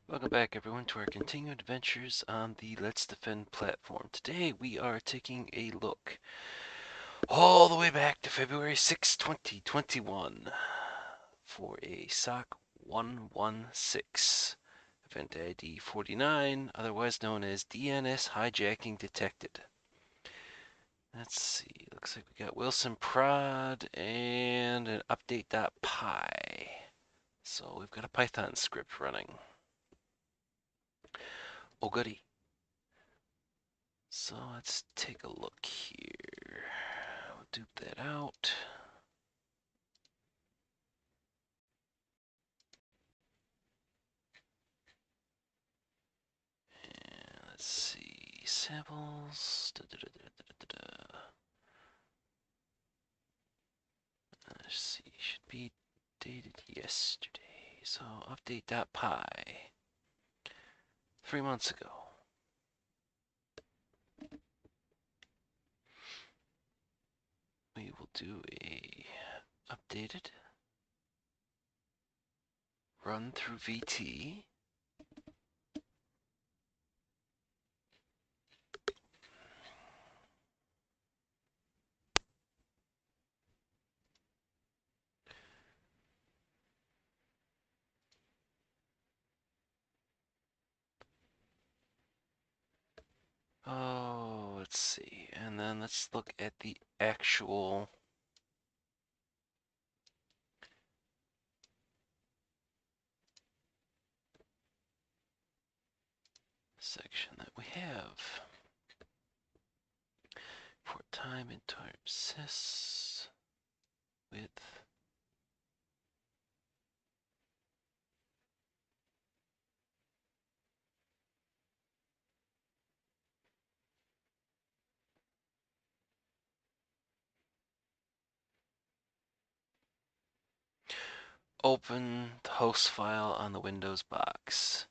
Welcome back everyone to our continued adventures on the Let's Defend platform. Today we are taking a look all the way back to February 6, 2021 for a SOC116 EventID 49, otherwise known as DNS Hijacking detected. Let's see, looks like we got Wilson prod and an update.py. So we've got a Python script running. Oh goody. So let's take a look here. We'll dupe that out. And let's see, samples. Let's see, should be dated yesterday. So update.py, 3 months ago. We will do a updated run through VT. Oh, let's see. And then let's look at the actual section that we have. For time and time sys with open the host file on the Windows box.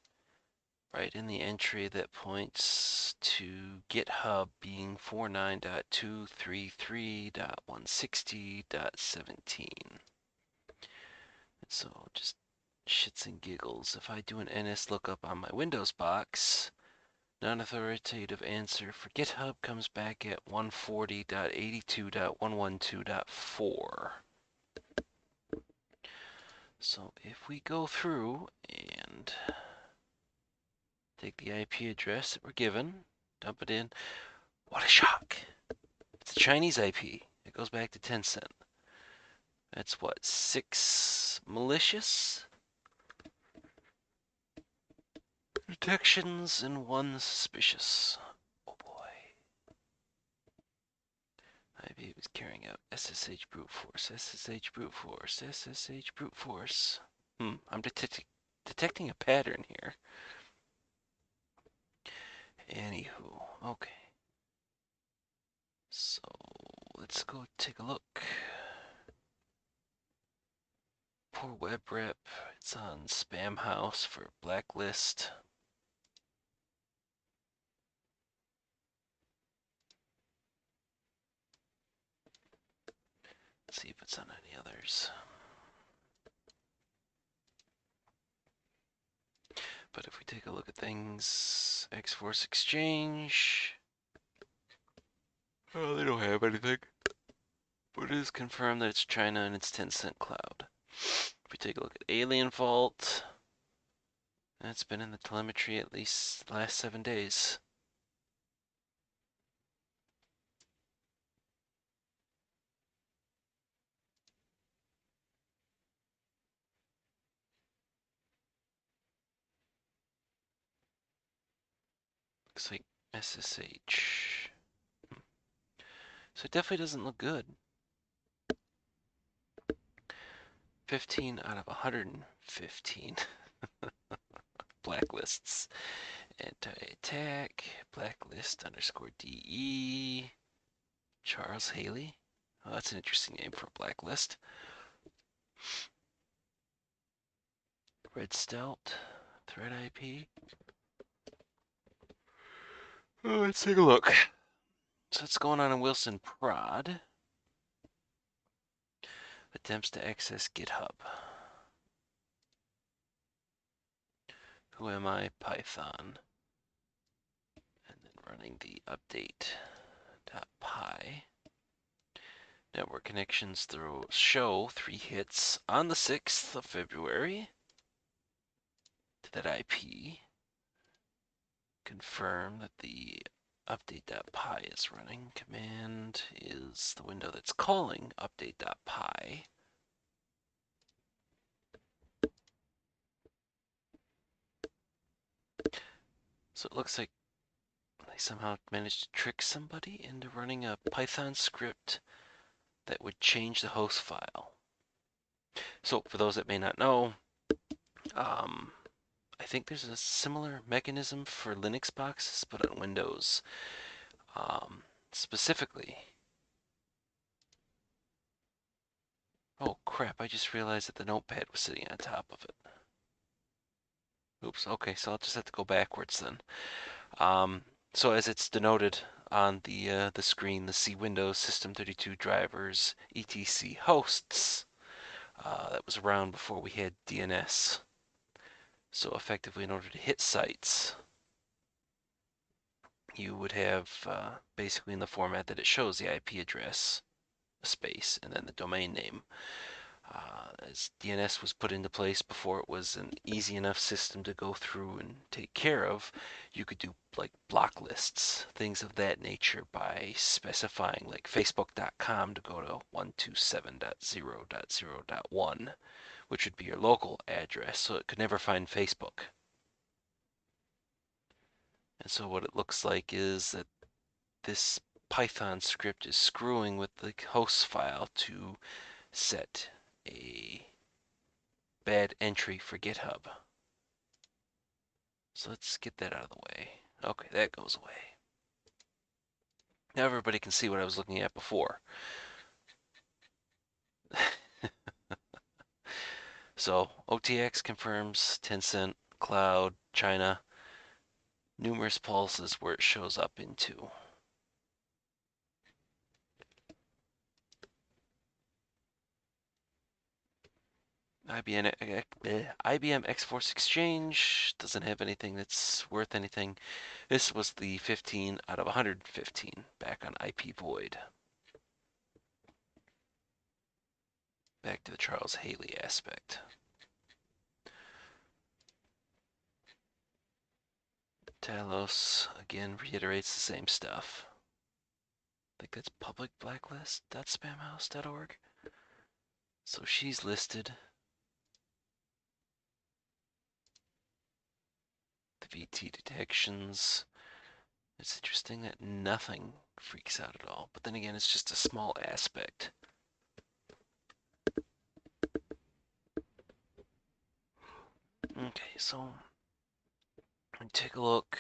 Right in the entry that points to GitHub being 49.233.160.17. So just shits and giggles. If I do an NS lookup on my Windows box, non-authoritative answer for GitHub comes back at 140.82.112.4. So if we go through and take the IP address that we're given, dump it in, what a shock! It's a Chinese IP. It goes back to Tencent. That's what, 6 malicious detections and 1 suspicious. Oh boy. IP was carrying out SSH brute force, SSH brute force, SSH brute force. I'm detecting a pattern here. Anywho, okay. So let's go take a look. Poor web rep. It's on Spam House for blacklist. Let's see if it's on any others. But if we take a look at things, X-Force Exchange. Oh, they don't have anything. But it is confirmed that it's China and it's Tencent Cloud. If we take a look at Alien Vault, it's been in the telemetry at least the last 7 days. Looks like SSH. So it definitely doesn't look good. 15 out of 115 blacklists. Anti-attack, blacklist underscore DE, Charles Haley. Oh, that's an interesting name for a blacklist. Red Stout, thread IP. Oh, let's take a look. So what's going on in Wilson prod? Attempts to access GitHub. who am I Python, and then running the update.py. Network connections show 3 hits on the 6th of February to that IP. Confirm that the update.py is running. Command is the window that's calling update.py. So it looks like they somehow managed to trick somebody into running a Python script that would change the host file. So for those that may not know, I think there's a similar mechanism for Linux boxes, but on Windows. Specifically, oh crap, I just realized that the notepad was sitting on top of it. Oops, okay, so I'll just have to go backwards then. So as it's denoted on the screen, the C Windows System32 drivers, etc hosts, that was around before we had DNS. So effectively, in order to hit sites, you would have basically in the format that it shows the IP address, a space, and then the domain name. As DNS was put into place before it was an easy enough system to go through and take care of, you could do like block lists, things of that nature, by specifying like facebook.com to go to 127.0.0.1, which would be your local address, so it could never find Facebook. And so what it looks like is that this Python script is screwing with the host file to set a bad entry for GitHub. So let's get that out of the way. Okay, that goes away. Now everybody can see what I was looking at before. So OTX confirms Tencent, Cloud, China, numerous pulses where it shows up into. IBM X-Force Exchange doesn't have anything that's worth anything. This was the 15 out of 115 back on IP Void. Back to the Charles Haley aspect. Talos again reiterates the same stuff. I think that's publicblacklist.spamhouse.org. So she's listed. The VT detections. It's interesting that nothing freaks out at all. But then again, it's just a small aspect. Okay, so take a look.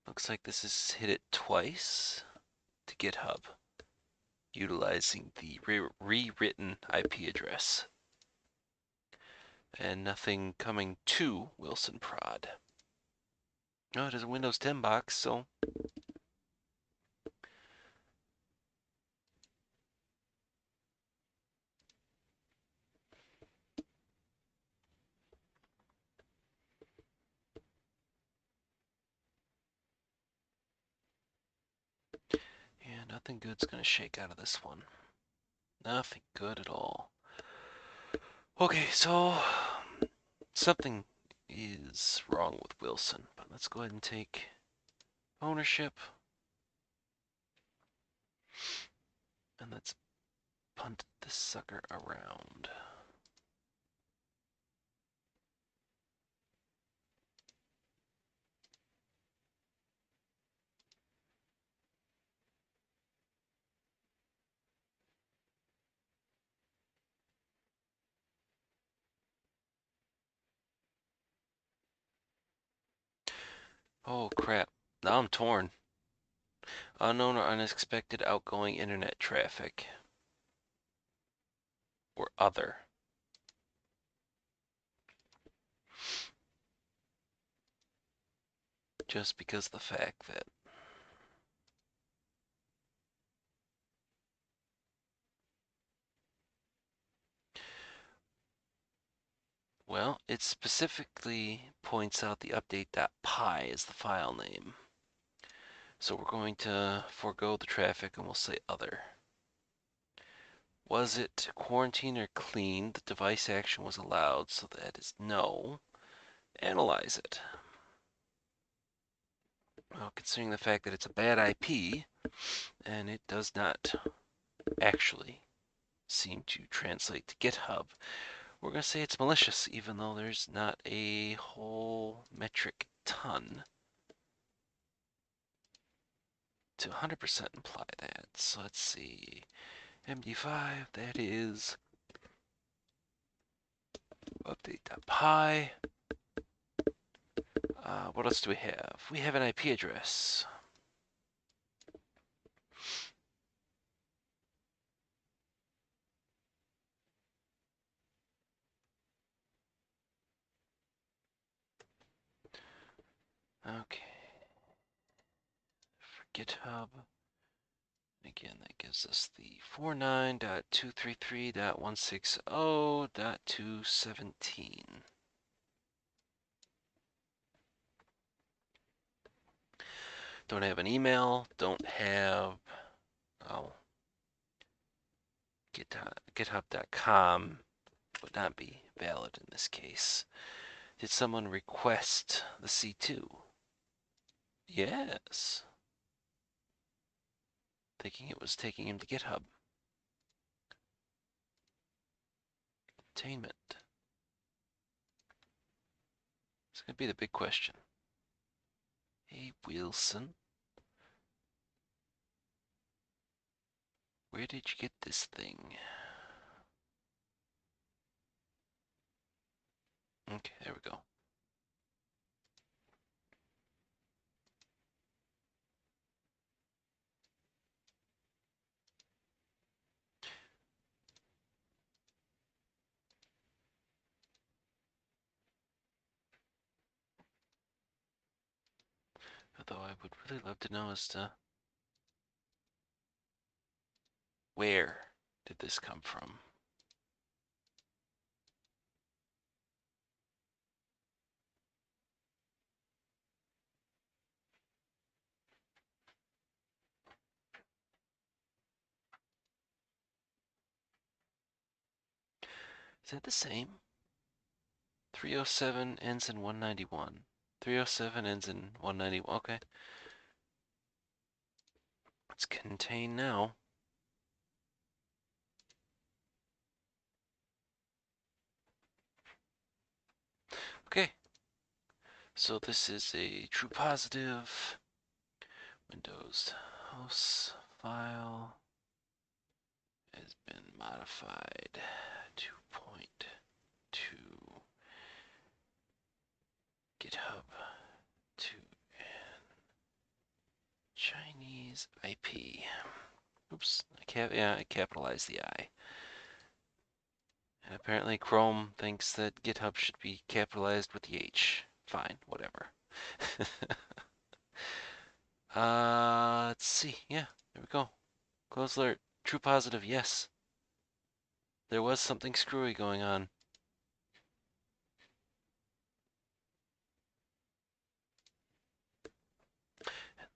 Looks like this has hit it twice to GitHub, utilizing the rewritten IP address. And nothing coming to Wilson Prod. Oh, it is a Windows 10 box, so yeah, nothing good's gonna shake out of this one. Nothing good at all. Okay, so something is wrong with Wilson, but let's go ahead and take ownership. And let's punt this sucker around. Oh crap, now I'm torn. Unknown or unexpected outgoing internet traffic. Or other. Just because of the fact that well, it specifically points out the update.py as the file name. So we're going to forego the traffic and we'll say other. Was it quarantine or clean? The device action was allowed, so that is no. Analyze it. Well, considering the fact that it's a bad IP, and it does not actually seem to translate to GitHub, we're going to say it's malicious, even though there's not a whole metric ton to 100% imply that. So let's see. MD5, that is update.py. What else do we have? We have an IP address. Okay. For GitHub. Again, that gives us the 49.233.160.217. Don't have an email, don't have, oh, GitHub.com would not be valid in this case. Did someone request the C2? Yes. Thinking it was taking him to GitHub. Containment. It's going to be the big question. Hey, Wilson. Where did you get this thing? Okay, there we go. Although I would really love to know as to where did this come from? Is that the same? 307 ends in 191. 307 ends in 191. Okay. It's contained now. Okay. So this is a true positive. Windows host file has been modified to point to GitHub to an Chinese IP. Oops, I capitalized the I. And apparently Chrome thinks that GitHub should be capitalized with the H. Fine, whatever. Let's see. Yeah, there we go. Close alert. True positive, yes. There was something screwy going on.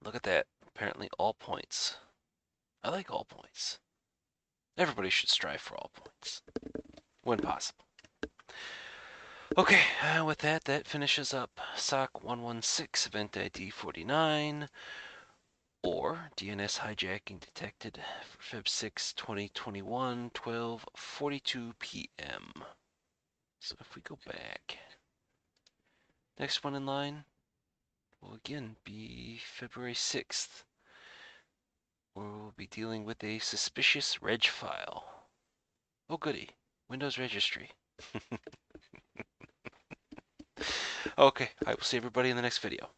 Look at that. Apparently all points. I like all points. Everybody should strive for all points, when possible. Okay, with that, that finishes up SOC116 EventID 49, or DNS hijacking detected for Feb 6, 2021, 12:42 p.m. So if we go back, next one in line will again be February 6th, where we'll be dealing with a suspicious reg file. Oh goody, Windows registry. Okay, I will see everybody in the next video.